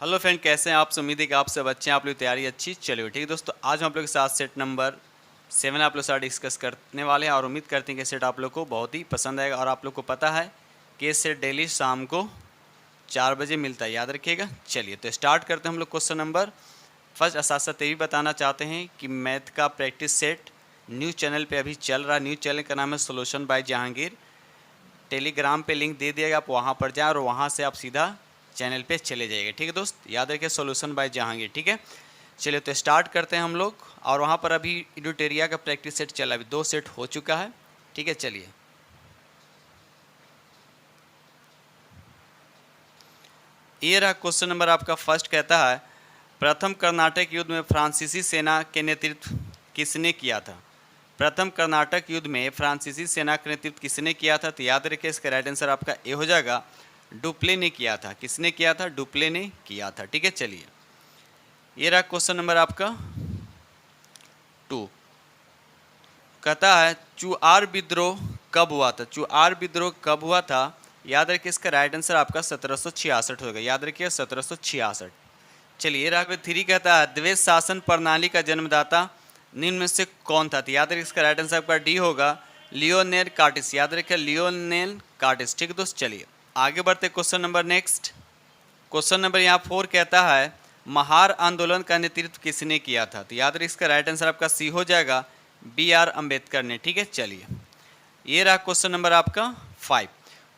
Hello friend, कैसे हैं आप? उम्मीद है कि आप सब अच्छे हैं, आप लोग की तैयारी अच्छी चली हुई। ठीक है दोस्तों, आज हम आप लोग के साथ सेट नंबर 7 आप लोग के साथ डिस्कस करने वाले हैं और उम्मीद करते हैं कि सेट आप लोग को बहुत ही पसंद आएगा। और आप लोग को पता है कि ये सेट डेली शाम को 4 बजे मिलता है, याद रखिएगा। चलिए तो स्टार्ट करते हैं हम लोग क्वेश्चन नंबर फर्स्ट। साथ साथ ये भी बताना चाहते हैं कि मैथ का प्रैक्टिस सेट न्यूज़ चैनल पर अभी चल रहा है। न्यूज़ चैनल का नाम है सोल्यूशन बाय जहांगीर। टेलीग्राम पे लिंक दे दिएगा, आप वहाँ पर जाएं और वहाँ से आप सीधा चैनल पे चले जाइएगा। ठीक है दोस्त, याद रखिए सोल्यूशन बाय जहांगीर। ठीक है, चलिए तो स्टार्ट करते हैं हम लोग। और वहाँ पर अभी इडोटेरिया का प्रैक्टिस सेट चला, अभी 2 सेट हो चुका है। ठीक है, चलिए ये रहा क्वेश्चन नंबर आपका फर्स्ट। कहता है प्रथम कर्नाटक युद्ध में फ्रांसीसी सेना के नेतृत्व किसने किया था? प्रथम कर्नाटक युद्ध में फ्रांसीसी सेना का नेतृत्व किसने किया था? तो याद रखिए इसका राइट आंसर आपका ए हो जाएगा, डुप्ले ने किया था। किसने किया था? डुप्ले ने किया था। ठीक है, चलिए ये रहा क्वेश्चन नंबर आपका 2। कहता है चुआर विद्रोह कब हुआ था? चुआर विद्रोह कब हुआ था? याद रखिए इसका राइट आंसर आपका 1766 होगा। याद रखिए 1766। चलिए राघव 3 कहता है द्वैध शासन प्रणाली का जन्मदाता निम्न में से कौन था? तो याद रखिए इसका राइट आंसर आपका डी होगा, लियोनेल कार्टिस। याद रखिए लियोनेल कार्टिस। ठीक है दोस्त, चलिए आगे बढ़ते question number next. Question number यहाँ 4 कहता है महार आंदोलन का नेतृत्व किसने किया था? तो याद रखिए इसका राइट आंसर आपका सी हो जाएगा, BR अम्बेडकर ने। ठीक है, चलिए ये रहा क्वेश्चन नंबर आपका 5।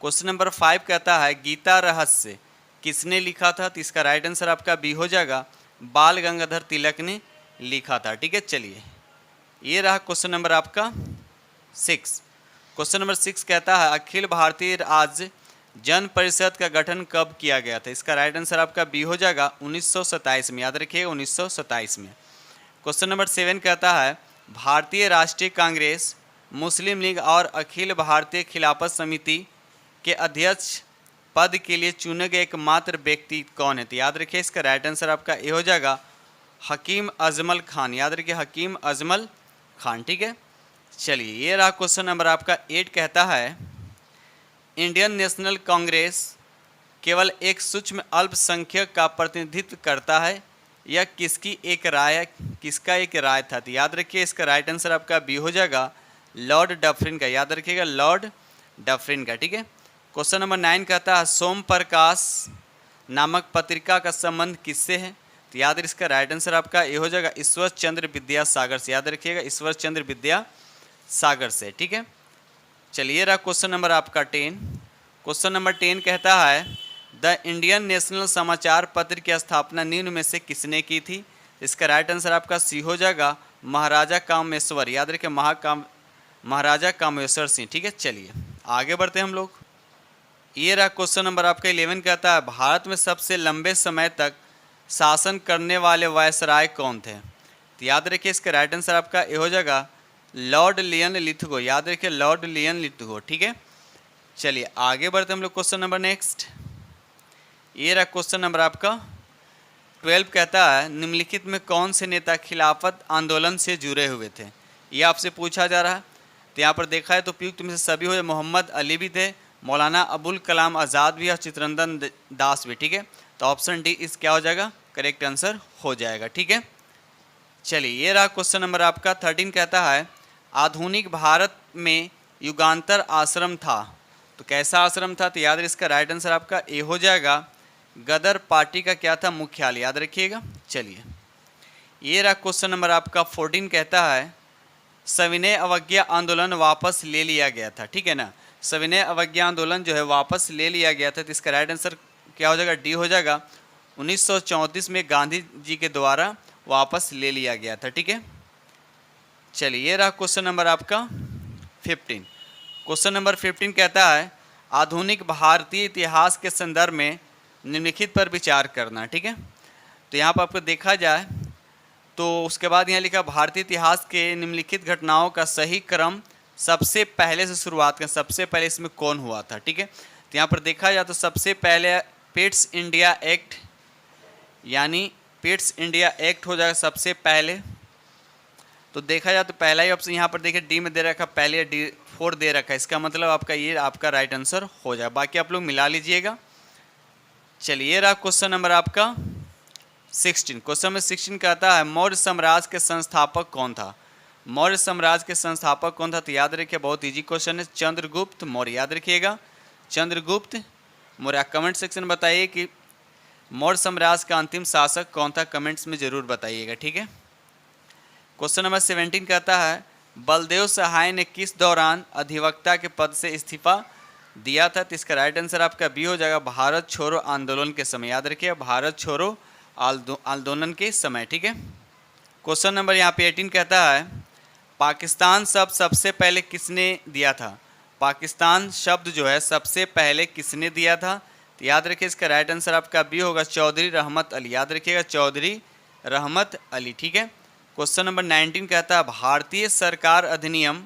क्वेश्चन नंबर 5 कहता है गीता रहस्य किसने लिखा था? तो इसका राइट आंसर आपका बी हो जाएगा, बाल गंगाधर तिलक ने लिखा था। ठीक है, चलिए ये रहा क्वेश्चन नंबर आपका 6। क्वेश्चन नंबर 6 कहता है अखिल भारतीय राज्य जन परिषद का गठन कब किया गया था? इसका राइट आंसर आपका बी हो जाएगा 1927 में। याद रखिएगा 1927 में। क्वेश्चन नंबर 7 कहता है भारतीय राष्ट्रीय कांग्रेस, मुस्लिम लीग और अखिल भारतीय खिलाफत समिति के अध्यक्ष पद के लिए चुने गए एकमात्र व्यक्ति कौन है? तो याद रखिए इसका राइट आंसर आपका ए हो जाएगा, हकीम अजमल खान। याद रखिए हकीम अजमल खान। ठीक है, चलिए ये रहा क्वेश्चन नंबर आपका 8। कहता है इंडियन नेशनल कांग्रेस केवल एक सूक्ष्म अल्पसंख्यक का प्रतिनिधित्व करता है, यह किसका एक राय था? तो याद रखिए इसका राइट आंसर आपका बी हो जाएगा, लॉर्ड डफरिन का। याद रखिएगा लॉर्ड डफरिन का। ठीक है, क्वेश्चन नंबर 9 कहता है सोम प्रकाश नामक पत्रिका का संबंध किससे है? तो याद रखिए इसका राइट आंसर आपका ये हो जाएगा ईश्वर चंद्र विद्यासागर से। याद रखिएगा ईश्वर चंद्र विद्यासागर से। ठीक है, चलिए रहा क्वेश्चन नंबर आपका 10। क्वेश्चन नंबर 10 कहता है द इंडियन नेशनल समाचार पत्र की स्थापना निम्न में से किसने की थी? इसका राइट आंसर आपका सी हो जाएगा, महाराजा कामेश्वर। याद रखिए महाराजा कामेश्वर सिंह। ठीक है, चलिए आगे बढ़ते हैं हम लोग। ये रहा क्वेश्चन नंबर आपका 11 कहता है भारत में सबसे लंबे समय तक शासन करने वाले वायसराय कौन थे? तो याद रखिए इसका राइट आंसर आपका ये हो जाएगा, लॉर्ड लियन लिथगो। याद रखिए लॉर्ड लियन लिथगो। ठीक है, चलिए आगे बढ़ते हम लोग क्वेश्चन नंबर नेक्स्ट। ये रहा क्वेश्चन नंबर आपका 12 कहता है निम्नलिखित में कौन से नेता खिलाफत आंदोलन से जुड़े हुए थे? ये आपसे पूछा जा रहा है। तो यहाँ पर देखा है तो उपयुक्त में से सभी हो, मोहम्मद अली भी थे, मौलाना अबुल कलाम आज़ाद भी और चित्तरंजन दास भी। ठीक है, तो ऑप्शन डी इस क्या हो जाएगा, करेक्ट आंसर हो जाएगा। ठीक है, चलिए ये रहा क्वेश्चन नंबर आपका 13 कहता है आधुनिक भारत में युगांतर आश्रम था, तो कैसा आश्रम था? तो याद रखिए इसका राइट आंसर आपका ए हो जाएगा, गदर पार्टी का क्या था, मुख्यालय। याद रखिएगा। चलिए ये रहा क्वेश्चन नंबर आपका 14 कहता है सविनय अवज्ञा आंदोलन वापस ले लिया गया था। ठीक है ना, सविनय अवज्ञा आंदोलन जो है वापस ले लिया गया था। तो इसका राइट आंसर क्या हो जाएगा, डी हो जाएगा, 1934 में गांधी जी के द्वारा वापस ले लिया गया था। ठीक है, चलिए ये रहा क्वेश्चन नंबर आपका 15। क्वेश्चन नंबर 15 कहता है आधुनिक भारतीय इतिहास के संदर्भ में निम्नलिखित पर विचार करना। ठीक है, तो यहाँ पर आपको देखा जाए तो उसके बाद यहाँ लिखा भारतीय इतिहास के निम्नलिखित घटनाओं का सही क्रम सबसे पहले से शुरुआत करें। सबसे पहले इसमें कौन हुआ था? ठीक है, तो यहाँ पर देखा जाए तो सबसे पहले पिट्स इंडिया एक्ट, यानी पिट्स इंडिया एक्ट हो जाएगा सबसे पहले। तो देखा जाए तो पहला ही ऑप्शन यहाँ पर देखिए डी में दे रखा, पहले डी 4 दे रखा है, इसका मतलब आपका ये आपका राइट आंसर हो जाए। बाकी आप लोग मिला लीजिएगा। चलिए रहा क्वेश्चन नंबर आपका 16। क्वेश्चन नंबर 16 कहता है मौर्य साम्राज्य के संस्थापक कौन था। मौर्य साम्राज्य के संस्थापक कौन था, तो याद रखिए बहुत इजी क्वेश्चन है, चंद्रगुप्त मौर्य। याद रखिएगा चंद्रगुप्त मौर्य। कमेंट सेक्शन में बताइए कि मौर्य साम्राज्य का अंतिम शासक कौन था, कमेंट्स में जरूर बताइएगा, ठीक है। क्वेश्चन नंबर 17 कहता है बलदेव सहाय ने किस दौरान अधिवक्ता के पद से इस्तीफा दिया था, तो इसका राइट आंसर आपका बी हो जाएगा, भारत छोड़ो आंदोलन के समय। याद रखिए भारत छोड़ो आंदोलन के समय, ठीक है। क्वेश्चन नंबर यहाँ पे 18 कहता है पाकिस्तान शब्द सबसे पहले किसने दिया था। पाकिस्तान शब्द जो है सबसे पहले किसने दिया था, तो याद रखिए इसका राइट आंसर आपका बी होगा, चौधरी रहमत अली। याद रखिएगा चौधरी रहमत अली, ठीक है। क्वेश्चन नंबर 19 कहता है भारतीय सरकार अधिनियम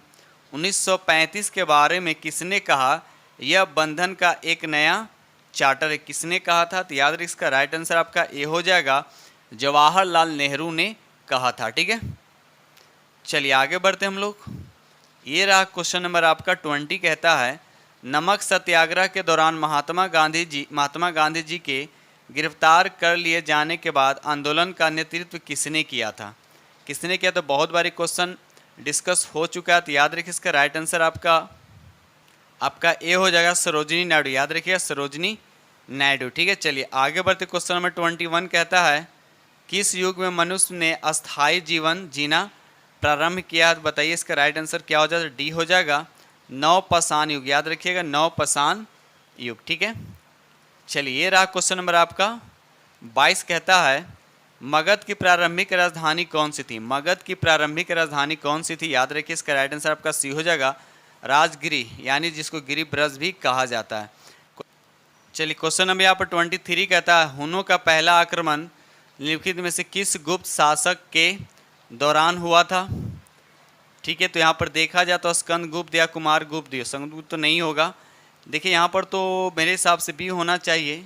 1935 के बारे में किसने कहा यह बंधन का एक नया चार्टर है। किसने कहा था, तो याद रखिए इसका राइट आंसर आपका ए हो जाएगा, जवाहरलाल नेहरू ने कहा था, ठीक है। चलिए आगे बढ़ते हम लोग। ये रहा क्वेश्चन नंबर आपका 20 कहता है नमक सत्याग्रह के दौरान महात्मा गांधी जी के गिरफ्तार कर लिए जाने के बाद आंदोलन का नेतृत्व किसने किया था। किसने किया, तो बहुत बारी क्वेश्चन डिस्कस हो चुका है, तो याद रखिए इसका राइट आंसर आपका ए हो जाएगा, सरोजिनी नायडू। याद रखिए सरोजिनी नायडू, ठीक है। चलिए आगे बढ़ते। क्वेश्चन नंबर 21 कहता है किस युग में मनुष्य ने अस्थायी जीवन जीना प्रारंभ किया, बताइए इसका राइट आंसर क्या हो जाएगा, डी हो जाएगा, नवपाषाण युग। याद रखिएगा नवपाषाण युग, ठीक है। चलिए ये रहा क्वेश्चन नंबर आपका 22 कहता है मगध की प्रारंभिक राजधानी कौन सी थी। मगध की प्रारंभिक राजधानी कौन सी थी, याद रखिए इसका राइट आंसर आपका सी हो जाएगा, राजगिरी, यानी जिसको गिरिब्रज भी कहा जाता है। चलिए क्वेश्चन नंबर यहाँ पर 23 कहता है हुनों का पहला आक्रमण निम्नलिखित में से किस गुप्त शासक के दौरान हुआ था, ठीक है। तो यहाँ पर देखा जाए तो स्कंदगुप्त या कुमारगुप्त, स्कंदगुप्त तो नहीं होगा। देखिए यहाँ पर तो मेरे हिसाब से बी होना चाहिए,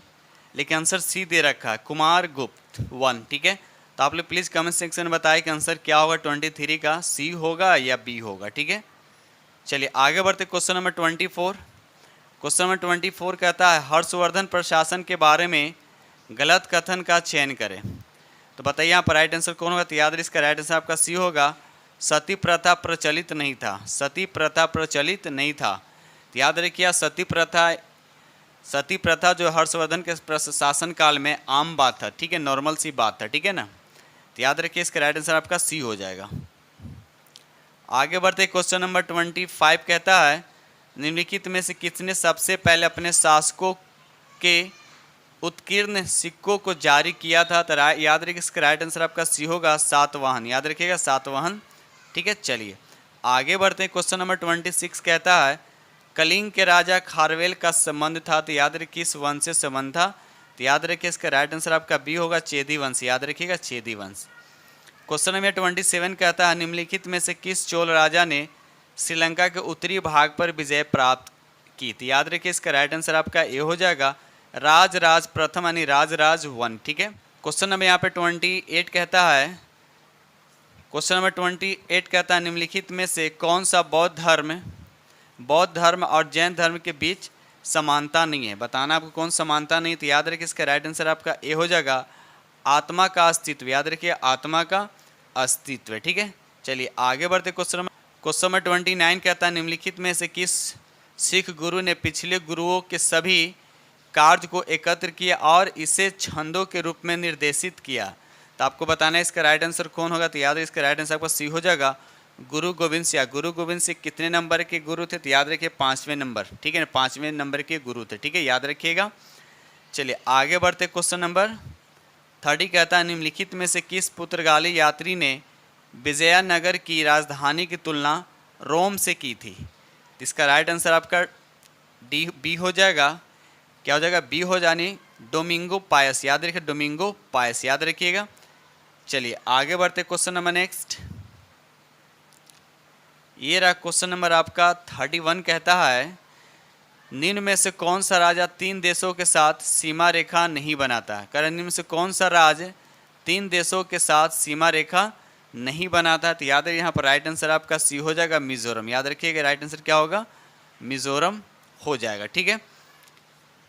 लेकिन आंसर सी दे रखा है कुमारगुप्त 1, ठीक है। तो आप लोग प्लीज़ कमेंट सेक्शन में बताएं कि आंसर क्या होगा 23 का, सी होगा या बी होगा, ठीक है। चलिए आगे बढ़ते क्वेश्चन नंबर 24। क्वेश्चन नंबर 24 कहता है हर्षवर्धन प्रशासन के बारे में गलत कथन का चयन करें, तो बताइए यहाँ पर राइट आंसर कौन होगा, तो याद रखिए इसका राइट आंसर आपका सी होगा, सती प्रथा प्रचलित नहीं था। सती प्रथा प्रचलित नहीं था, तो याद रखिए सती प्रथा जो हर्षवर्धन के प्रशासन काल में आम बात था, ठीक है, नॉर्मल सी बात था, ठीक है ना। तो याद रखिए इसका राइट आंसर आपका सी हो जाएगा। आगे बढ़ते क्वेश्चन नंबर 25 कहता है निम्नलिखित में से किसने सबसे पहले अपने शासकों के उत्कीर्ण सिक्कों को जारी किया था, तो याद रखिए इसका राइट आंसर आपका सी होगा, सातवाहन। याद रखिएगा सातवाहन, ठीक है। चलिए आगे बढ़ते हैं। क्वेश्चन नंबर 26 कहता है कलिंग के राजा खारवेल का संबंध था, तो याद रखिए किस वंश से संबंध था, तो याद रखिए इसका राइट आंसर आपका बी होगा, चेदी वंश। याद रखिएगा चेदी वंश। क्वेश्चन नंबर 27 कहता है निम्नलिखित में से किस चोल राजा ने श्रीलंका के उत्तरी भाग पर विजय प्राप्त की थी, याद रखिए इसका राइट आंसर आपका ए हो जाएगा, राजराज प्रथम यानी राजराज 1, ठीक है। क्वेश्चन नंबर यहाँ पे 28 कहता है क्वेश्चन नंबर 28 कहता है निम्नलिखित में से कौन सा बौद्ध धर्म और जैन धर्म के बीच समानता नहीं है, बताना आपको कौन समानता नहीं, तो याद रखिए इसका राइट आंसर आपका ए हो जाएगा, आत्मा का अस्तित्व। याद रखिए आत्मा का अस्तित्व, ठीक है। चलिए आगे बढ़ते। क्वेश्चन नंबर 29 कहता है निम्नलिखित में से किस सिख गुरु ने पिछले गुरुओं के सभी कार्य को एकत्र किया और इसे छंदों के रूप में निर्देशित किया, तो आपको बताना है इसका राइट आंसर कौन होगा, तो याद है इसका राइट आंसर आपका सी हो जाएगा, गुरु गोविंद सिंह। गुरु गोविंद सिंह कितने नंबर के गुरु थे, तो याद रखिए 5वें नंबर, ठीक है, 5वें नंबर के गुरु थे, ठीक है, याद रखिएगा। चलिए आगे बढ़ते। क्वेश्चन नंबर 30 कहता है निम्नलिखित में से किस पुर्तगाली यात्री ने विजयनगर की राजधानी की तुलना रोम से की थी, इसका राइट आंसर आपका बी हो जाएगा, क्या हो जाएगा, बी हो जानी डोमिंगो पायस। याद रखिए डोमिंगो पायस, याद रखिएगा। चलिए आगे बढ़ते। क्वेश्चन नंबर नेक्स्ट, ये रहा क्वेश्चन नंबर आपका 31 कहता है निम्न में से कौन सा राजा 3 देशों के साथ सीमा रेखा नहीं बनाता है, कारण निम्न में से कौन सा राज्य 3 देशों के साथ सीमा रेखा नहीं बनाता, तो याद है यहाँ पर राइट आंसर आपका सी हो जाएगा, मिजोरम। याद रखिएगा राइट आंसर क्या होगा, मिजोरम हो जाएगा, ठीक है।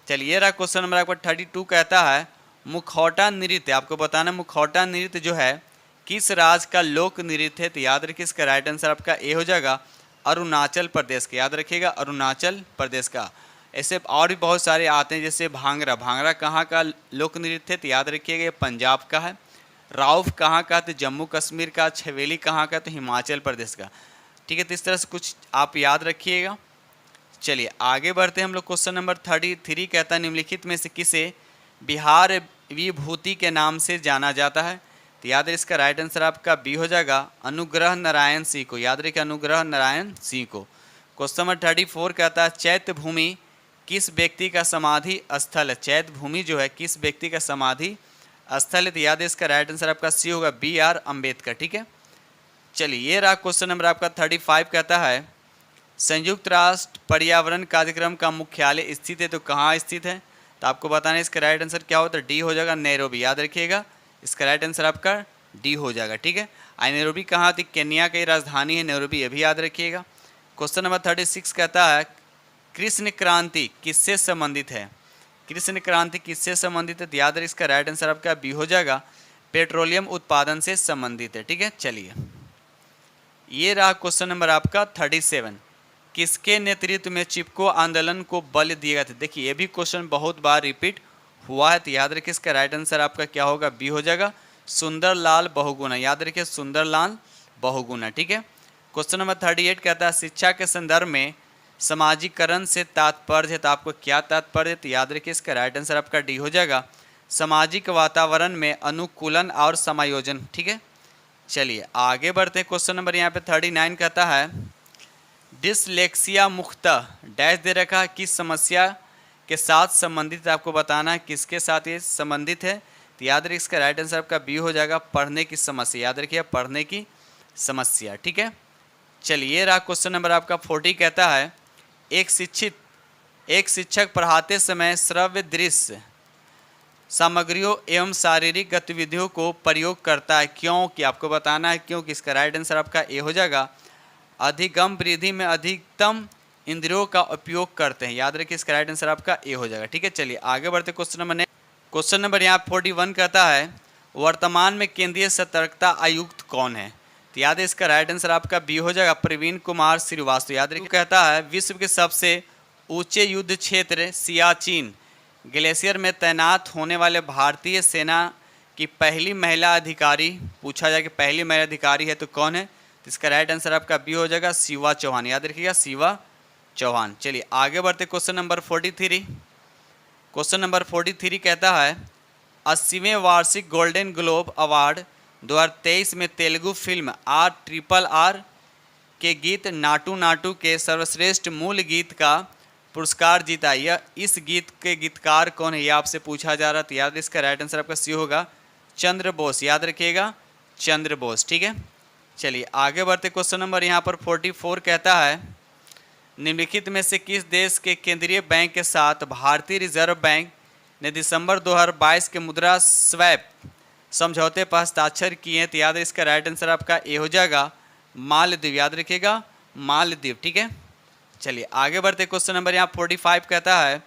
चलिए रहा क्वेश्चन नंबर आपका 32 कहता है मुखौटा नृत्य, आपको बताना मुखौटा नृत्य जो है किस राज्य का लोक नृत्य है, तो याद रखिए इसका राइट आंसर आपका ए हो जाएगा अरुणाचल प्रदेश का, याद रखिएगा अरुणाचल प्रदेश का। ऐसे और भी बहुत सारे आते हैं, जैसे भांगड़ा, भांगड़ा कहाँ का लोक नृत्य है, तो याद रखिएगा ये पंजाब का है। राउफ कहाँ का, तो जम्मू कश्मीर का। छवेली कहाँ का, तो हिमाचल प्रदेश का। ठीक है, तो इस तरह से कुछ आप याद रखिएगा। चलिए आगे बढ़ते हैं हम लोग। क्वेश्चन नंबर 33 कहता है निम्नलिखित में से किसे बिहार विभूति के नाम से जाना जाता है, तो याद है इसका राइट आंसर आपका बी हो जाएगा अनुग्रह नारायण सिंह को, याद रखिए अनुग्रह नारायण सिंह को। क्वेश्चन नंबर 34 कहता है चैत्य भूमि किस व्यक्ति का समाधि स्थल है, चैत्य भूमि जो है किस व्यक्ति का समाधि स्थल है, तो याद है इसका राइट आंसर आपका सी होगा बी आर अम्बेडकर। ठीक है, चलिए ये रहा क्वेश्चन नंबर आपका 35 कहता है संयुक्त राष्ट्र पर्यावरण कार्यक्रम का मुख्यालय स्थित है, तो कहाँ स्थित है, तो आपको बताना है इसका राइट आंसर क्या होता है, डी हो जाएगा नैरोबी, याद रखिएगा इसका राइट आंसर आपका डी हो जाएगा। ठीक है, नैरोबी कहाँ थी, केन्या की राजधानी है नैरोबी, ये भी याद रखिएगा। क्वेश्चन नंबर 36 कहता है कृष्ण क्रांति किससे संबंधित है, कृष्ण क्रांति किससे संबंधित है, तो याद रखिए इसका राइट आंसर आपका बी हो जाएगा पेट्रोलियम उत्पादन से संबंधित है। ठीक है, चलिए ये रहा क्वेश्चन नंबर आपका 37 किसके नेतृत्व में चिपको आंदोलन को बल दिया गया था। देखिए ये भी क्वेश्चन बहुत बार रिपीट हुआ है, तो याद रखिए इसका राइट आंसर आपका क्या होगा, बी हो जाएगा सुंदरलाल बहुगुणा, याद रखिए सुंदरलाल बहुगुणा। ठीक है, क्वेश्चन नंबर 38 कहता है शिक्षा के संदर्भ में समाजीकरण से तात्पर्य है, तो आपको क्या तात्पर्य है, तो याद रखिए इसका राइट आंसर आपका डी हो जाएगा सामाजिक वातावरण में अनुकूलन और समायोजन। ठीक है, चलिए आगे बढ़ते हैं। क्वेश्चन नंबर यहाँ पे 39 कहता है डिसलेक्सिया मुख्यतः डैश दे रखा है किस समस्या के साथ संबंधित है, आपको बताना है किसके साथ ये संबंधित है, तो याद रखिए इसका राइट आंसर आपका बी हो जाएगा पढ़ने की समस्या, याद रखिए पढ़ने की समस्या। ठीक है, चलिए रहा क्वेश्चन नंबर आपका 40 कहता है एक शिक्षक पढ़ाते समय श्रव्य दृश्य सामग्रियों एवं शारीरिक गतिविधियों को प्रयोग करता है, क्योंकि आपको बताना है क्योंकि इसका राइट आंसर आपका ए हो जाएगा अधिगम वृद्धि में अधिकतम इंद्रियों का उपयोग करते हैं, याद रखिए इसका राइट आंसर आपका ए हो जाएगा। ठीक है, चलिए आगे बढ़ते क्वेश्चन नंबर यहाँ 41 कहता है वर्तमान में केंद्रीय सतर्कता आयुक्त कौन है, तो याद है इसका राइट आंसर आपका बी हो जाएगा प्रवीण कुमार श्रीवास्तव। याद रखिए कहता है विश्व के सबसे ऊंचे युद्ध क्षेत्र सियाचिन ग्लेशियर में तैनात होने वाले भारतीय सेना की पहली महिला अधिकारी, पूछा जाए कि पहली महिला अधिकारी है तो कौन है, तो इसका राइट आंसर आपका बी हो जाएगा शिवा चौहान, याद रखिएगा शिवा चौहान। चलिए आगे बढ़ते क्वेश्चन नंबर 43। क्वेश्चन नंबर 43 कहता है 80वें वार्षिक गोल्डन ग्लोब अवार्ड 2023 में तेलुगु फिल्म RRR के गीत नाटू नाटू के सर्वश्रेष्ठ मूल गीत का पुरस्कार जीता, यह इस गीत के गीतकार कौन है, यह आपसे पूछा जा रहा था, याद इसका राइट आंसर आपका सी होगा चंद्र बोस, याद रखिएगा चंद्र बोस। ठीक है, चलिए आगे बढ़ते क्वेश्चन नंबर यहाँ पर 44 कहता है निम्नलिखित में से किस देश के केंद्रीय बैंक के साथ भारतीय रिजर्व बैंक ने दिसंबर 2022 के मुद्रा स्वैप समझौते पर हस्ताक्षर किए, तो याद है इसका राइट आंसर आपका ए हो जाएगा मालदीव, याद रखिएगा मालदीव। ठीक है, चलिए आगे बढ़ते क्वेश्चन नंबर यहाँ 45 कहता है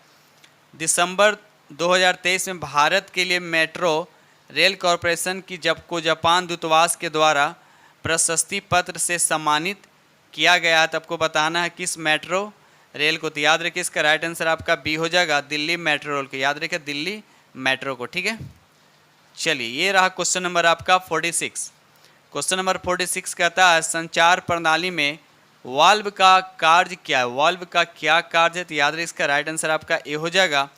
दिसंबर 2023 में भारत के लिए मेट्रो रेल कॉरपोरेशन की जापान दूतावास के द्वारा प्रशस्ति पत्र से सम्मानित किया गया है, तो आपको बताना है किस मेट्रो रेल को, तो याद रखिए इसका राइट आंसर आपका बी हो जाएगा दिल्ली मेट्रो रेल को, याद रखिए दिल्ली मेट्रो को। ठीक है, चलिए ये रहा क्वेश्चन नंबर आपका 46। क्वेश्चन नंबर 46 कहता है संचार प्रणाली में वाल्व का कार्य क्या है, वाल्व का क्या कार्य है, तो याद रखिए इसका राइट आंसर आपका ए हो जाएगा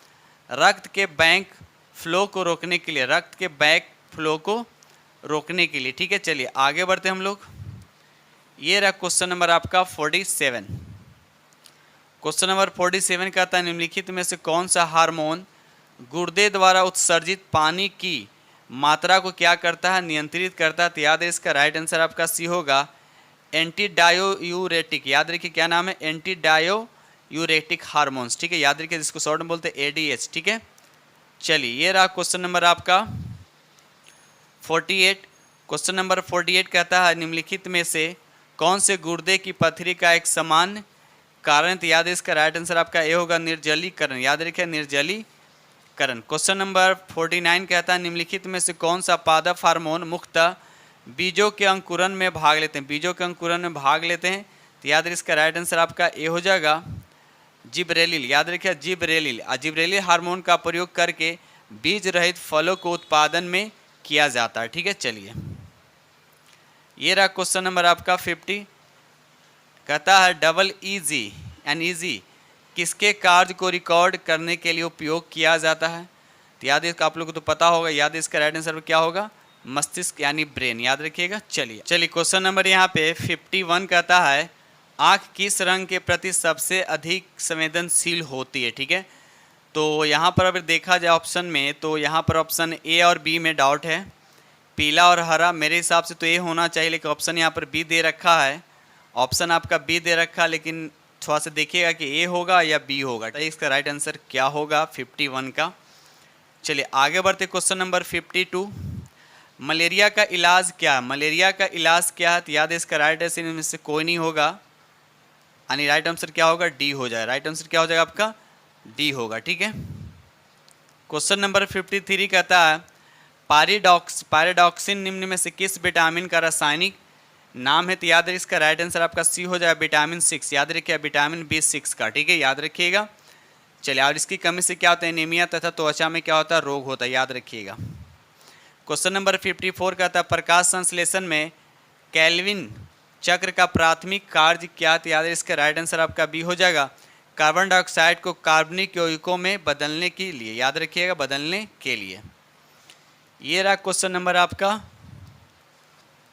रक्त के बैंक फ्लो को रोकने के लिए, रक्त के बैक फ्लो को रोकने के लिए। ठीक है, चलिए आगे बढ़ते हम लोग। ये रहा क्वेश्चन नंबर आपका 47। क्वेश्चन नंबर 47 कहता है निम्नलिखित में से कौन सा हार्मोन गुर्दे द्वारा उत्सर्जित पानी की मात्रा को क्या करता है, नियंत्रित करता है, तो याद है इसका राइट आंसर आपका सी होगा एंटी डायोयूरेटिक, याद रखिए क्या नाम है एंटी डायोयूरेटिक हार्मोन्स। ठीक है, याद रखिए जिसको शॉर्ट में बोलते हैं ADH। ठीक है, चलिए ये रहा क्वेश्चन नंबर आपका 48। क्वेश्चन नंबर 48 कहता है निम्नलिखित में से कौन से गुर्दे की पथरी का एक समान कारण, तो याद है इसका राइट आंसर आपका ए होगा निर्जलीकरण, याद रखिए निर्जलीकरण। करण। क्वेश्चन नंबर 49 कहता है निम्नलिखित में से कौन सा पादप हार्मोन मुख्यतः बीजों के अंकुरन में भाग लेते हैं, बीजों के अंकुरन में भाग लेते हैं। तो याद रखिए इसका राइट आंसर आपका ए हो जाएगा जिब्रेलिल। याद रखिए जिब्रेलिल। जिब्रेलिल हार्मोन का प्रयोग करके बीज रहित फलों को उत्पादन में किया जाता है। ठीक है, चलिए ये रहा क्वेश्चन नंबर आपका 50। कहता है डबल ईजी एन ईजी किसके कार्य को रिकॉर्ड करने के लिए उपयोग किया जाता है। तो याद इसका आप लोगों को तो पता होगा, याद इसका राइट आंसर क्या होगा मस्तिष्क यानी ब्रेन। याद रखिएगा। चलिए क्वेश्चन नंबर यहाँ पे 51 कहता है आँख किस रंग के प्रति सबसे अधिक संवेदनशील होती है। ठीक है, तो यहाँ पर अगर देखा जाए ऑप्शन में, तो यहाँ पर ऑप्शन ए और बी में डाउट है, पीला और हरा। मेरे हिसाब से तो ए होना चाहिए, लेकिन ऑप्शन यहाँ पर बी दे रखा है, ऑप्शन आपका बी दे रखा है, लेकिन थोड़ा सा देखिएगा कि ए होगा या बी होगा। तो इसका राइट आंसर क्या होगा 51 का। चलिए आगे बढ़ते क्वेश्चन नंबर 52। मलेरिया का इलाज क्या है, मलेरिया का इलाज क्या है। तो याद है इसका राइट आंसर इनमें से कोई नहीं होगा, यानी राइट आंसर क्या होगा डी हो जाएगा। राइट आंसर क्या हो जाएगा आपका डी होगा। ठीक है, क्वेश्चन नंबर 53 कहता है पायरिडॉक्सिन निम्न में से किस विटामिन का रासायनिक नाम है। तो याद रखिए इसका राइट आंसर आपका सी हो जाएगा विटामिन 6। याद रखिए विटामिन B6 का। ठीक है, याद रखिएगा। चलिए और इसकी कमी से क्या होता है एनीमिया तथा त्वचा में क्या होता है रोग होता है। याद रखिएगा। क्वेश्चन नंबर 54 कहता है प्रकाश संश्लेषण में केल्विन चक्र का प्राथमिक कार्य क्या। तो याद रखिए इसका राइट आंसर आपका बी हो जाएगा कार्बन डाइऑक्साइड को कार्बनिक यौगिकों में बदलने के लिए। याद रखिएगा बदलने के लिए। ये रहा क्वेश्चन नंबर आपका।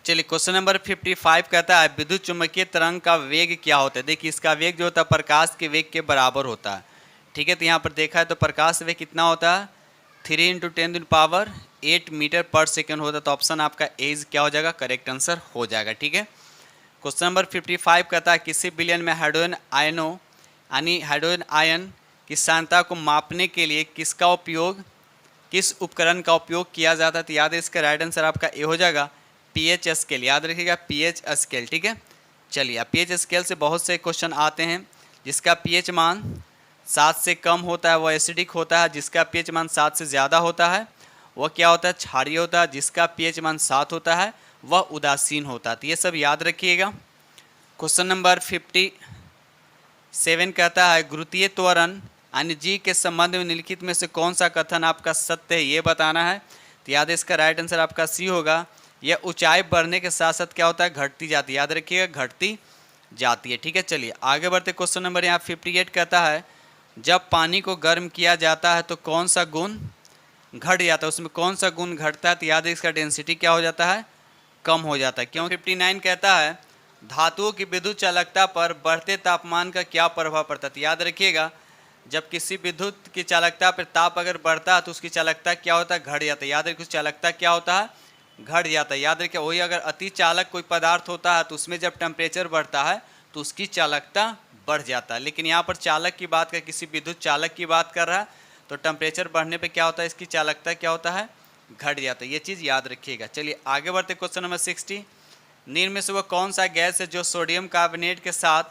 चलिए क्वेश्चन नंबर 55 कहता है विद्युत चुम्बकीय तरंग का वेग क्या होता है। देखिए इसका वेग जो होता है प्रकाश के वेग के बराबर होता है। ठीक है, तो यहाँ पर देखा है तो प्रकाश वेग कितना होता है 3 × 10⁸ मीटर पर सेकेंड होता है। तो ऑप्शन आपका ए क्या हो जाएगा करेक्ट आंसर हो जाएगा। ठीक है, क्वेश्चन नंबर 55 कहता है किसी विलयन में हाइड्रोजन आयनों यानी हाइड्रोजन आयन की सांद्रता को मापने के लिए किस उपकरण का उपयोग किया जाता है। तो याद है इसका राइट आंसर आपका ए हो जाएगा pH स्केल। याद रखिएगा pH स्केल। ठीक है, चलिए pH स्केल से बहुत से क्वेश्चन आते हैं। जिसका pH मान 7 से कम होता है वह एसिडिक होता है, जिसका pH मान 7 से ज़्यादा होता है वह क्या होता है क्षारीय होता है, जिसका pH मान 7 होता है वह उदासीन होता है। तो ये सब याद रखिएगा। क्वेश्चन नंबर 57 कहता है गुरुत्वीय त्वरण यानी जी के संबंध में निम्नलिखित में से कौन सा कथन आपका सत्य है ये बताना है। तो याद है इसका राइट आंसर आपका सी होगा यह ऊंचाई बढ़ने के साथ साथ क्या होता है घटती जाती है। याद रखिएगा घटती जाती है। ठीक है, चलिए आगे बढ़ते क्वेश्चन नंबर यहाँ 58 कहता है जब पानी को गर्म किया जाता है तो कौन सा गुण घट जाता है, उसमें कौन सा गुण घटता है। तो याद है इसका डेंसिटी क्या हो जाता है कम हो जाता है। क्यों 59 कहता है धातुओं की विद्युत चालकता पर बढ़ते तापमान का क्या प्रभाव पड़ता है। तो याद रखिएगा जब किसी विद्युत की चालकता पर ताप अगर बढ़ता है तो उसकी चालकता क्या होता है घट जाता है। याद रखिए उसकी चालकता क्या होता है घट जाता है। याद रखिए वही अगर अति चालक कोई पदार्थ होता है तो उसमें जब टेम्परेचर बढ़ता है तो उसकी चालकता बढ़ जाता है। लेकिन यहाँ पर चालक की बात कर किसी विद्युत चालक की बात कर रहा है तो टेम्परेचर बढ़ने पे क्या होता है इसकी चालकता क्या होता है घट जाता है। ये चीज़ याद रखिएगा। चलिए आगे बढ़ते क्वेश्चन नंबर 60 निम्न में से वह कौन सा गैस है जो सोडियम कार्बोनेट के साथ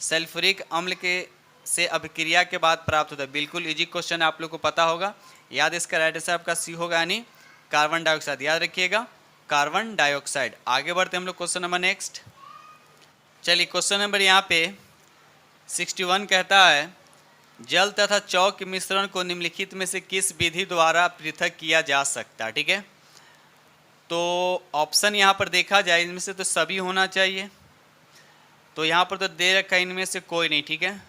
सल्फ्यूरिक अम्ल के से अभिक्रिया के बाद प्राप्त होता है। बिल्कुल इजी क्वेश्चन आप लोग को पता होगा। याद इसका राइट आंसर आपका सी होगा यानी कार्बन डाइऑक्साइड। याद रखिएगा कार्बन डाइऑक्साइड। आगे बढ़ते हम लोग क्वेश्चन नंबर नेक्स्ट। चलिए क्वेश्चन नंबर यहाँ पे 61 कहता है जल तथा चौक के मिश्रण को निम्नलिखित में से किस विधि द्वारा पृथक किया जा सकता है। ठीक है, तो ऑप्शन यहाँ पर देखा जाए इनमें से तो सभी होना चाहिए, तो यहाँ पर तो दे रखा है इनमें से कोई नहीं। ठीक है,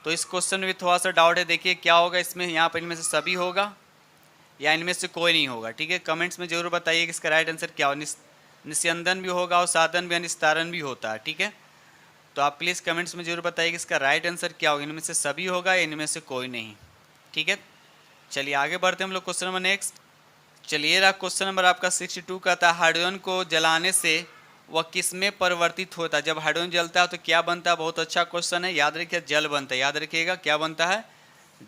तो इस क्वेश्चन में भी थोड़ा सा डाउट है। देखिए क्या होगा इसमें, यहाँ पर इनमें से सभी होगा या इनमें से कोई नहीं होगा। ठीक है, कमेंट्स में जरूर बताइए कि इसका राइट आंसर क्या हो। निस्यंदन भी होगा और साधन भी निस्तारण भी होता है। ठीक है, तो आप प्लीज़ कमेंट्स में जरूर बताइए कि इसका राइट आंसर क्या होगा, इनमें से सभी होगा या इनमें से कोई नहीं। ठीक है, चलिए आगे बढ़ते हैं हम लोग क्वेश्चन नंबर नेक्स्ट। चलिए रहा क्वेश्चन नंबर आपका 62 का था हाइड्रोजन को जलाने से वह किस में परिवर्तित होता है। जब हाइड्रोजन जलता है तो क्या बनता है, बहुत अच्छा क्वेश्चन है। याद रखिए जल बनता है। याद रखिएगा क्या बनता है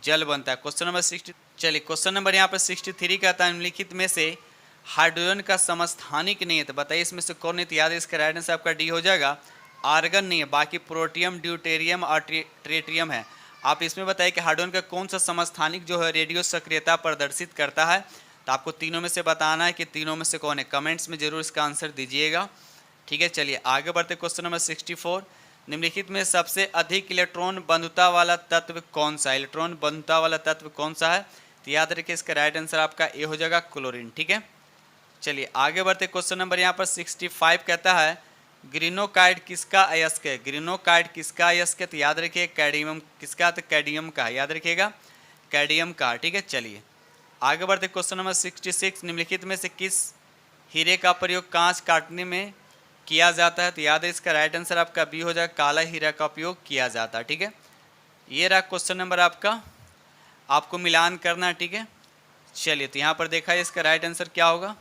जल बनता है। Question number 60। चलिए क्वेश्चन नंबर यहाँ पर 63 का था निम्नलिखित में से हाइड्रोजन का समस्थानिक नहीं है। तो बताइए इसमें से कौन नहीं। तो याद है इसका राइट आंसर आपका डी हो जाएगा आर्गन नहीं है, बाकी प्रोटियम ड्यूटेरियम और ट्रेटियम है। आप इसमें बताइए कि हार्डवेयर का कौन सा समस्थानिक जो है रेडियो सक्रियता प्रदर्शित करता है। तो आपको तीनों में से बताना है कि तीनों में से कौन है। कमेंट्स में जरूर इसका आंसर दीजिएगा। ठीक है, चलिए आगे बढ़ते। क्वेश्चन नंबर 64, निम्नलिखित में सबसे अधिक इलेक्ट्रॉन बंधुता वाला तत्व कौन सा है? इलेक्ट्रॉन बंधुता वाला तत्व कौन सा है? तो याद रखिए इसका राइट आंसर आपका ए हो जाएगा, क्लोरीन। ठीक है, चलिए आगे बढ़ते। क्वेश्चन नंबर यहाँ पर 65 कहता है ग्रीनोकाइड किसका अयस्क है? ग्रीनोकाइड किसका अयस्क है? तो याद रखिए कैडमियम किसका? तो कैडमियम का, याद रखिएगा कैडमियम का। ठीक है, चलिए आगे बढ़ते। क्वेश्चन नंबर 66, निम्नलिखित में से किस हीरे का प्रयोग कांच काटने में किया जाता है? तो याद है इसका राइट आंसर आपका बी हो जाएगा, काला हीरा का उपयोग किया जाता है। ठीक है, ये रहा क्वेश्चन नंबर आपका, आपको मिलान करना है। ठीक है, चलिए तो यहाँ पर देखा है इसका राइट आंसर क्या होगा।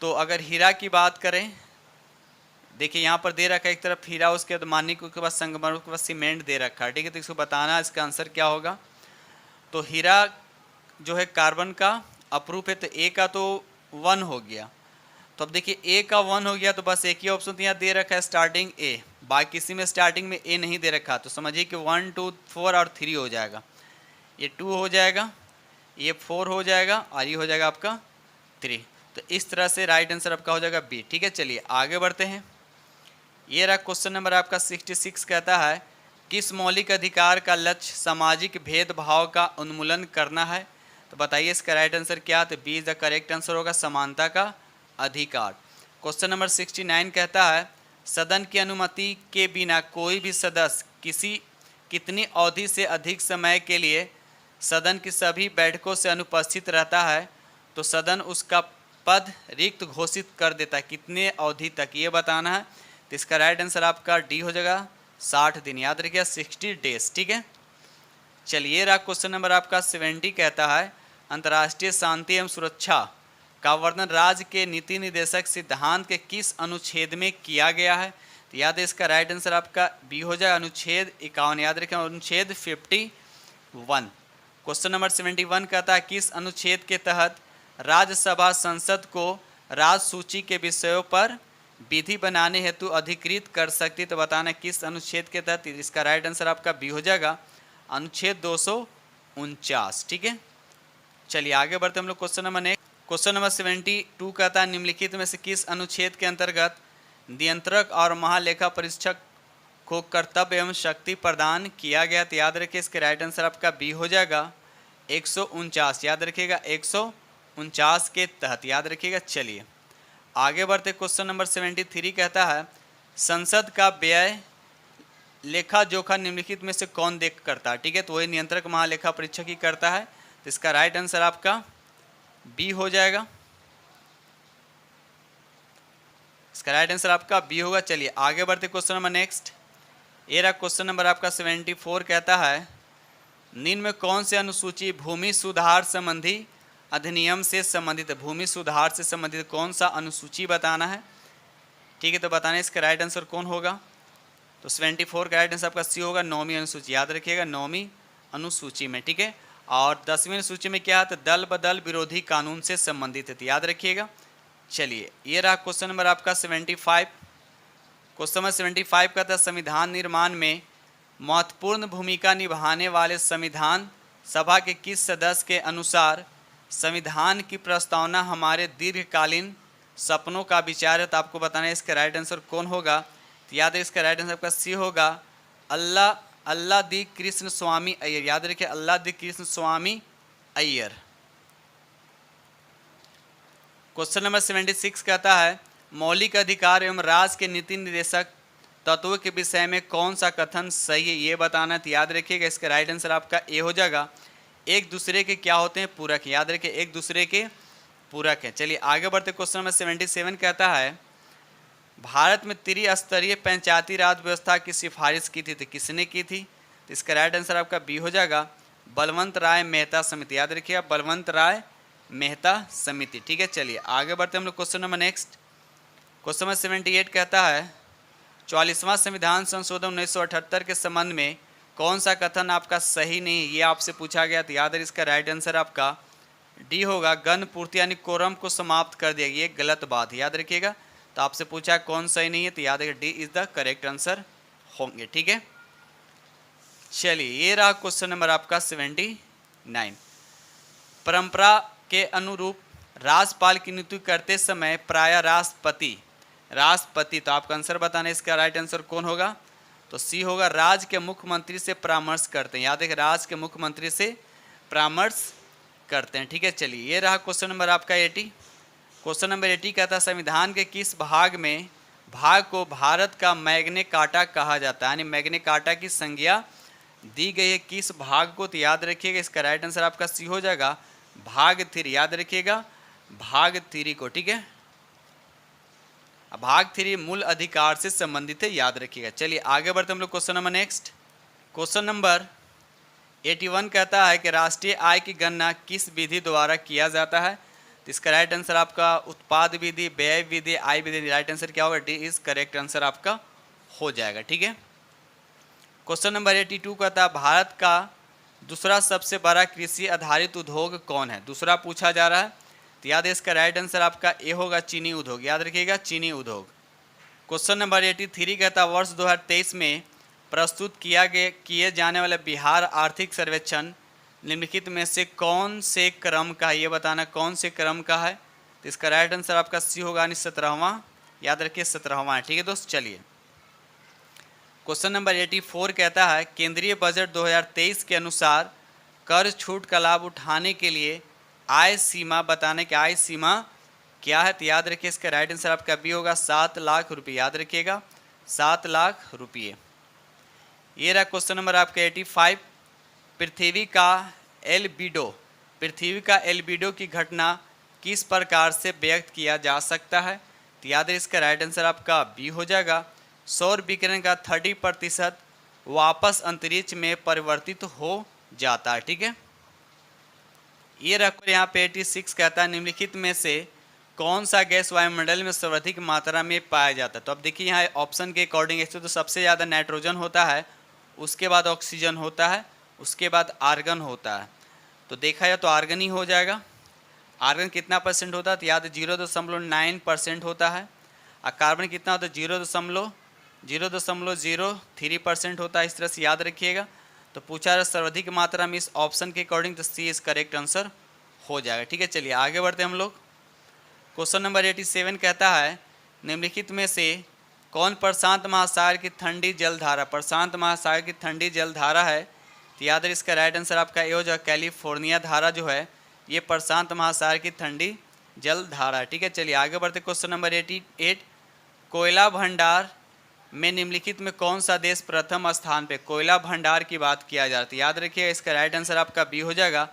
तो अगर हीरा की बात करें, देखिए यहाँ पर दे रखा है एक तरफ हीरा, उसके बाद मानिक, उसके बाद संगमरमर, उसके बाद सीमेंट दे रखा है। ठीक है, तो इसको बताना है इसका आंसर क्या होगा। तो हीरा जो है कार्बन का अपरूप है, तो ए का तो 1 हो गया। तो अब देखिए ए का 1 हो गया, तो बस एक ही ऑप्शन तो यहाँ दे रखा है स्टार्टिंग ए, बाकी किसी में स्टार्टिंग में ए नहीं दे रखा। तो समझिए कि 1 2 4 और 3 हो जाएगा, ये 2 हो जाएगा, ये 4 हो जाएगा और ये हो जाएगा आपका 3। तो इस तरह से राइट आंसर आपका हो जाएगा बी। ठीक है, चलिए आगे बढ़ते हैं। ये रहा क्वेश्चन नंबर आपका 66 कहता है किस मौलिक अधिकार का लक्ष्य सामाजिक भेदभाव का उन्मूलन करना है? तो बताइए इसका राइट आंसर क्या? तो B is the correct answer होगा, समानता का अधिकार। क्वेश्चन नंबर 69 कहता है सदन की अनुमति के बिना कोई भी सदस्य कितनी अवधि से अधिक समय के लिए सदन की सभी बैठकों से अनुपस्थित रहता है तो सदन उसका पद रिक्त घोषित कर देता है? कितने अवधि तक, ये बताना है। तो इसका राइट आंसर आपका डी हो जाएगा, 60 दिन, याद रखिए 60 डेज। ठीक है, चलिए रहा क्वेश्चन नंबर आपका 70 कहता है अंतर्राष्ट्रीय शांति एवं सुरक्षा का वर्णन राज्य के नीति निर्देशक सिद्धांत के किस अनुच्छेद में किया गया है? तो याद है इसका राइट आंसर आपका बी हो जाए, अनुच्छेद 51, याद रखें अनुच्छेद 51। क्वेश्चन नंबर 71 कहता है किस अनुच्छेद के तहत राज्यसभा संसद को राज्य सूची के विषयों पर विधि बनाने हेतु अधिकृत कर सकती? तो बताना किस अनुच्छेद के तहत। इसका राइट आंसर आपका बी हो जाएगा, अनुच्छेद 249। ठीक है, चलिए आगे बढ़ते हम लोग question number next. Question number 72 कहता है निम्नलिखित में से किस अनुच्छेद के अंतर्गत नियंत्रक और महालेखा परीक्षक को कर्तव्य एवं शक्ति प्रदान किया गया? तो याद रखिए इसके राइट आंसर आपका बी हो जाएगा, 149, याद रखिएगा 149 के तहत, याद रखिएगा। चलिए आगे बढ़ते। क्वेश्चन नंबर 73 कहता है संसद का व्यय लेखा जोखा निम्नलिखित में से कौन देख करता है? ठीक है, तो वही नियंत्रक महालेखा परीक्षक ही करता है। तो इसका राइट आंसर आपका बी हो जाएगा, इसका राइट आंसर आपका बी होगा। चलिए आगे बढ़ते क्वेश्चन नंबर नेक्स्ट। ये रहा क्वेश्चन नंबर आपका 74 कहता है निम्न में कौन से अनुसूची भूमि सुधार संबंधी अधिनियम से संबंधित है? भूमि सुधार से संबंधित कौन सा अनुसूची बताना है? ठीक है, तो बताना इसका राइट आंसर कौन होगा। तो 74 का राइट आंसर आपका सी होगा, 9वीं अनुसूची, याद रखिएगा 9वीं अनुसूची में। ठीक है, और 10वीं अनुसूची में क्या है? तो दल बदल विरोधी कानून से संबंधित है, तो याद रखिएगा। चलिए ये रहा क्वेश्चन नंबर आपका 75। क्वेश्चन नंबर 75 का था संविधान निर्माण में महत्वपूर्ण भूमिका निभाने वाले संविधान सभा के किस सदस्य के अनुसार संविधान की प्रस्तावना हमारे दीर्घकालीन सपनों का विचार है? तो आपको बताना है इसका राइट आंसर कौन होगा। तो याद है इसका राइट आंसर आपका सी होगा, अल्लाह दी कृष्ण स्वामी अय्यर, याद रखिए अल्लाह दी कृष्ण स्वामी अय्यर। क्वेश्चन नंबर 76 कहता है मौलिक अधिकार एवं राज्य के नीति निर्देशक तत्वों के विषय में कौन सा कथन सही है, ये बताना है। तो याद रखिएगा इसका राइट आंसर आपका ए हो जाएगा, एक दूसरे के क्या होते हैं? पूरक, याद रखिए एक दूसरे के पूरक है। चलिए आगे बढ़ते। क्वेश्चन नंबर 77 कहता है भारत में त्रिस्तरीय पंचायती राज व्यवस्था की सिफारिश की थी? तो किसने की थी? तो इसका राइट आंसर आपका बी हो जाएगा, बलवंत राय मेहता समिति, याद रखिएगा बलवंत राय मेहता समिति। ठीक है, चलिए आगे बढ़ते हम लोग question number next. Question number 78 कहता है 44वां संविधान संशोधन 1978 के संबंध में कौन सा कथन आपका सही नहीं, ये आपसे पूछा गया? तो याद है इसका राइट आंसर आपका डी होगा, गण पूर्ति यानी कोरम को समाप्त कर दिया, ये गलत बात है, याद रखिएगा। तो आपसे पूछा कौन सही नहीं है, तो याद रखिए D is the correct answer होंगे। ठीक है, चलिए ये रहा क्वेश्चन नंबर आपका 79। परंपरा के अनुरूप राज्यपाल की नियुक्ति करते समय प्राय राष्ट्रपति, तो आपका आंसर बताना है, इसका राइट आंसर कौन होगा? तो सी होगा, राज्य के मुख्यमंत्री से परामर्श करते हैं। याद है, राज्य के मुख्यमंत्री से परामर्स करते हैं। ठीक है, चलिए ये रहा क्वेश्चन नंबर आपका 80। क्वेश्चन नंबर 80 कहता है संविधान के किस भाग को भारत का मैग्ना कार्टा कहा जाता है, यानी मैग्ना कार्टा की संज्ञा दी गई है किस भाग को? तो याद रखिएगा, इसका राइट आंसर आपका सी हो जाएगा, भाग 3। याद रखिएगा, भाग 3 को। ठीक है, भाग 3 मूल अधिकार से संबंधित है, याद रखिएगा। चलिए आगे बढ़ते हम लोग question number next. Question number 81 कहता है कि राष्ट्रीय आय की गणना किस विधि द्वारा किया जाता है? तो इसका राइट आंसर आपका उत्पाद विधि, व्यय विधि, आय विधि। राइट आंसर क्या होगा? डी इज करेक्ट आंसर आपका हो जाएगा। ठीक है, क्वेश्चन नंबर 82 कहता है भारत का दूसरा सबसे बड़ा कृषि आधारित उद्योग कौन है? दूसरा पूछा जा रहा है, तो याद है इसका राइट आंसर आपका ए होगा, चीनी उद्योग। याद रखिएगा, चीनी उद्योग। क्वेश्चन नंबर 83 कहता है वर्ष 2023 में प्रस्तुत किए जाने वाले बिहार आर्थिक सर्वेक्षण निम्नलिखित में से कौन से क्रम का है? ये बताना कौन से क्रम का है। तो इसका राइट आंसर आपका सी होगा, यानी 17वां। याद रखिए 17वां है। ठीक है दोस्त, चलिए क्वेश्चन नंबर 84 कहता है केंद्रीय बजट 2023 के अनुसार कर छूट का लाभ उठाने के लिए आय सीमा बताने की आय सीमा क्या है? तो याद रखिए इसका राइट आंसर आपका बी होगा, 7 लाख रुपये। याद रखिएगा, 7 लाख रुपये। ये रहा क्वेश्चन नंबर आपका 85। पृथ्वी का एल्बिडो की घटना किस प्रकार से व्यक्त किया जा सकता है? तो याद है इसका राइट आंसर आपका बी हो जाएगा, सौर विकिरण का 30% वापस अंतरिक्ष में परिवर्तित हो जाता है। ठीक है, ये रखकर यहाँ पे 86 कहता है निम्नलिखित में से कौन सा गैस वायुमंडल में सर्वाधिक मात्रा में पाया जाता है? तो अब देखिए यहाँ ऑप्शन के अकॉर्डिंग तो सबसे ज़्यादा नाइट्रोजन होता है, उसके बाद ऑक्सीजन होता है, उसके बाद आर्गन होता है। तो देखा जाए तो आर्गन ही हो जाएगा। आर्गन कितना परसेंट होता है? तो याद 0.9% होता है। और कार्बन कितना होता है? 0.03% होता है। इस तरह से याद रखिएगा। तो पूछा रहा सर्वाधिक मात्रा में इस ऑप्शन के अकॉर्डिंग, तो सी इज करेक्ट आंसर हो जाएगा। ठीक है, चलिए आगे बढ़ते हैं हम लोग। क्वेश्चन नंबर 87 कहता है निम्नलिखित में से कौन प्रशांत महासागर की ठंडी जलधारा है? तो याद है इसका राइट आंसर आपका ये हो जाएगा, कैलिफोर्निया धारा जो है ये प्रशांत महासागर की ठंडी जलधारा है। ठीक है, चलिए आगे बढ़ते। क्वेश्चन नंबर 88 कोयला भंडार में निम्नलिखित में कौन सा देश प्रथम स्थान पे? कोयला भंडार की बात किया जाती है। याद रखिएगा इसका राइट आंसर आपका बी हो जाएगा,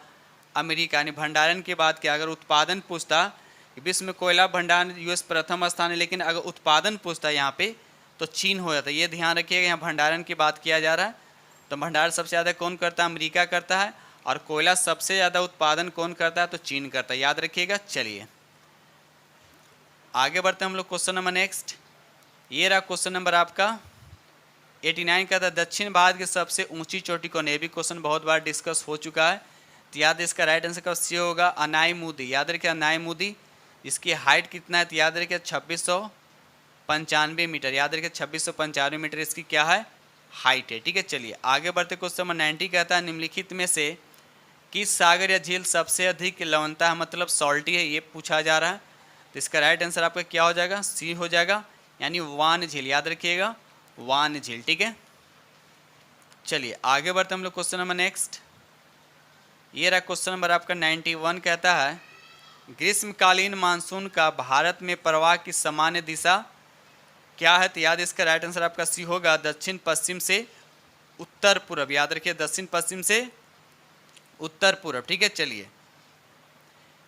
अमेरिका। यानी भंडारण की बात किया, अगर उत्पादन पूछता विश्व में कोयला भंडारण यूएस प्रथम स्थान है, लेकिन अगर उत्पादन पूछता यहाँ पे तो चीन हो जाता है। ये ध्यान रखिएगा, यहाँ भंडारण की बात किया जा रहा है। तो भंडारण सबसे ज़्यादा कौन करता है? अमेरिका करता है। और कोयला सबसे ज़्यादा उत्पादन कौन करता है? तो चीन करता है। याद रखिएगा। चलिए आगे बढ़ते हैं हम लोग क्वेश्चन नंबर नेक्स्ट। ये रहा क्वेश्चन नंबर आपका 89 का था दक्षिण भारत की सबसे ऊंची चोटी कौन है? ये भी क्वेश्चन बहुत बार डिस्कस हो चुका है। तो याद इसका राइट आंसर का सी होगा, अनाईमुदी। याद रखिए अनाईमुदी। इसकी हाइट कितना है? तो याद रखिए 2695 मीटर। याद रखिए 2695 मीटर इसकी क्या है? हाइट है। ठीक है, चलिए आगे बढ़ते। क्वेश्चन नंबर 90 कहता है निम्नलिखित में से किस सागर या झील सबसे अधिक लवणता है, मतलब सॉल्टी है, ये पूछा जा रहा है। तो इसका राइट आंसर आपका क्या हो जाएगा? सी हो जाएगा, यानी वान झील। याद रखिएगा, वान झील। ठीक है, चलिए आगे बढ़ते हम लोग क्वेश्चन नंबर नेक्स्ट। ये रहा क्वेश्चन नंबर आपका 91 कहता है ग्रीष्मकालीन मानसून का भारत में प्रवाह की सामान्य दिशा क्या है? तो याद इसका राइट आंसर आपका सी होगा, दक्षिण पश्चिम से उत्तर पूर्व। याद रखिए दक्षिण पश्चिम से उत्तर पूर्व। ठीक है, चलिए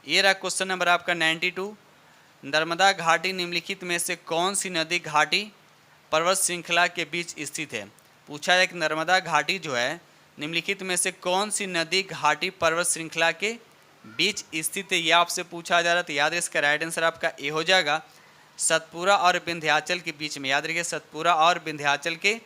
ये रहा क्वेश्चन नंबर आपका 92 नर्मदा घाटी निम्नलिखित में से कौन सी नदी घाटी पर्वत श्रृंखला के बीच स्थित है? पूछा है कि नर्मदा घाटी जो है निम्नलिखित में से कौन सी नदी घाटी पर्वत श्रृंखला के बीच स्थित है, यह आपसे पूछा जा रहा है। तो याद है इसका राइट आंसर आपका ए हो जाएगा, सतपुरा और विंध्याचल के बीच में। याद रखिए सतपुरा और विंध्याचल के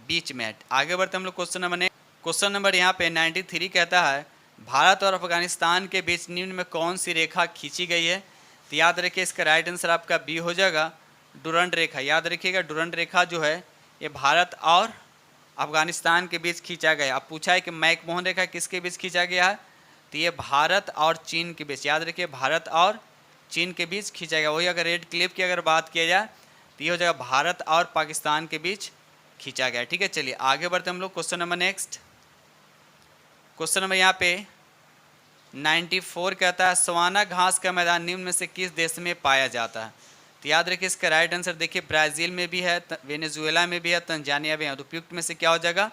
बीच में। आगे बढ़ते हम लोग क्वेश्चन नंबर क्वेश्चन नंबर यहाँ पे 93 कहता है भारत और अफगानिस्तान के बीच निम्न में कौन सी रेखा खींची गई है? तो याद रखिए इसका राइट आंसर आपका बी हो जाएगा, डुरंड रेखा। याद रखिएगा डुरंड रेखा जो है ये भारत और अफगानिस्तान के बीच खींचा गया। अब पूछा है कि मैकमोहन रेखा किसके बीच खींचा गया है, तो ये भारत और चीन के बीच, याद रखिए भारत और चीन के बीच खींचा गया। वही अगर रेड क्लिफ की अगर बात किया जाए तो ये हो जाएगा भारत और पाकिस्तान के बीच खींचा गया। ठीक है, चलिए आगे बढ़ते हम लोग question number next. Question number यहाँ पे 94 कहता है सवाना घास का मैदान निम्न में से किस देश में पाया जाता है। तो याद रखिए इसका राइट आंसर देखिए ब्राज़ील में भी है, वेनेजुएला में भी है, तंजानिया में है। तो उपयुक्त में से क्या हो जाएगा,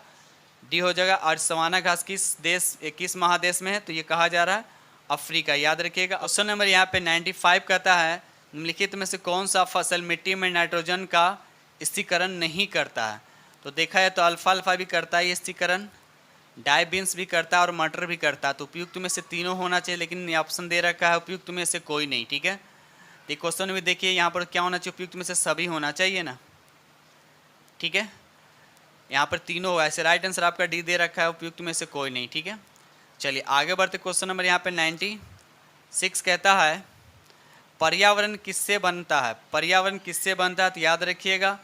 डी हो जाएगा। और सवाना घास किस महादेश में है, तो ये कहा जा रहा है अफ्रीका, याद रखिएगा। क्वेश्चन नंबर यहाँ पे 95 कहता है निम्नलिखित में से कौन सा फसल मिट्टी में नाइट्रोजन का स्थिरीकरण नहीं करता है। तो देखा है तो अल्फाल्फा भी करता है ये स्थिरीकरण, डायबीन्स भी करता है और मटर भी करता है। तो उपयुक्त में से तीनों होना चाहिए, लेकिन ये ऑप्शन दे रखा है उपयुक्त में से कोई नहीं। ठीक है, तो क्वेश्चन में देखिए यहाँ पर क्या होना चाहिए, उपयुक्त में से सभी होना चाहिए ना। ठीक है, यहाँ पर तीनों हो, ऐसे राइट आंसर आपका डी दे रखा है, उपयुक्त में से कोई नहीं। ठीक है, चलिए आगे बढ़ते। क्वेश्चन नंबर यहाँ पे 96 कहता है पर्यावरण किससे बनता है। पर्यावरण किससे बनता है, तो याद रखिएगा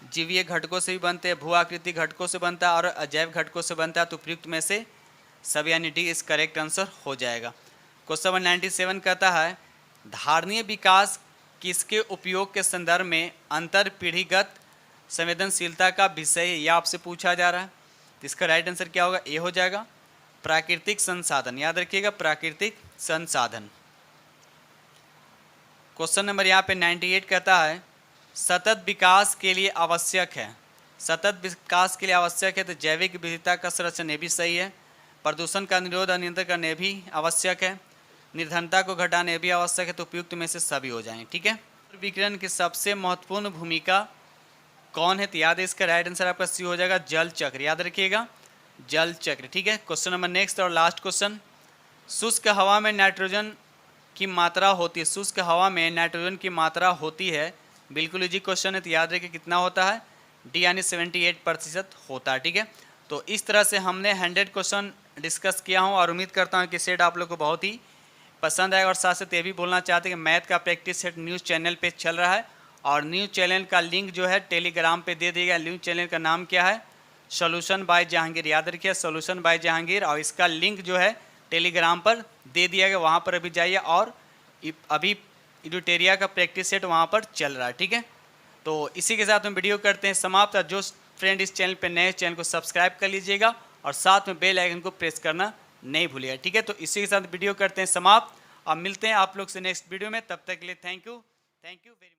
जीवीय घटकों से भी बनते हैं, भू आकृति घटकों से बनता है और अजैव घटकों से बनता है। तो उपयुक्त में से सब यानी डी इस करेक्ट आंसर हो जाएगा। क्वेश्चन नंबर 97 कहता है धारणीय विकास किसके उपयोग के संदर्भ में अंतर पीढ़ीगत संवेदनशीलता का विषय है, यह आपसे पूछा जा रहा है। तो इसका राइट आंसर क्या होगा, ए हो जाएगा प्राकृतिक संसाधन, याद रखिएगा प्राकृतिक संसाधन। क्वेश्चन नंबर यहाँ पे 98 कहता है सतत विकास के लिए आवश्यक है। सतत विकास के लिए आवश्यक है तो जैविक विविधता का संरक्षण, ये भी सही है। प्रदूषण का निरोध और नियंत्रण करने भी आवश्यक है। निर्धनता को घटाने भी आवश्यक है। तो उपयुक्त में से सभी हो जाएंगे। ठीक है, विकिरण की सबसे महत्वपूर्ण भूमिका कौन है, तो याद है इसका राइट आंसर आपका सी हो जाएगा जल चक्र, याद रखिएगा जल चक्र। ठीक है, क्वेश्चन नंबर नेक्स्ट और लास्ट क्वेश्चन, शुष्क हवा में नाइट्रोजन की मात्रा होती है। शुष्क हवा में नाइट्रोजन की मात्रा होती है, बिल्कुल इजी क्वेश्चन है। तो याद रखिए कितना होता है, डी यानी 78% होता है। ठीक है, तो इस तरह से हमने 100 क्वेश्चन डिस्कस किया हूँ और उम्मीद करता हूँ कि सेट आप लोग को बहुत ही पसंद आएगा। और साथ साथ ये भी बोलना चाहते हैं कि मैथ का प्रैक्टिस सेट न्यूज़ चैनल पे चल रहा है और न्यूज़ चैनल का लिंक जो है टेलीग्राम पे दे दिया गया। न्यूज़ चैनल का नाम क्या है, सॉल्यूशन बाय जहांगीर, याद रखिए सॉल्यूशन बाय जहांगीर। और इसका लिंक जो है टेलीग्राम पर दे दिया गया, वहाँ पर अभी जाइए। और अभी इडुटेरिया का प्रैक्टिस सेट वहाँ पर चल रहा है। ठीक है, तो इसी के साथ हम वीडियो करते हैं समाप्त। जो फ्रेंड इस चैनल पे नए, चैनल को सब्सक्राइब कर लीजिएगा और साथ में बेल आइकन को प्रेस करना नहीं भूलिएगा। ठीक है, तो इसी के साथ वीडियो करते हैं समाप्त और मिलते हैं आप लोग से नेक्स्ट वीडियो में। तब तक के लिए थैंक यू वेरी मच।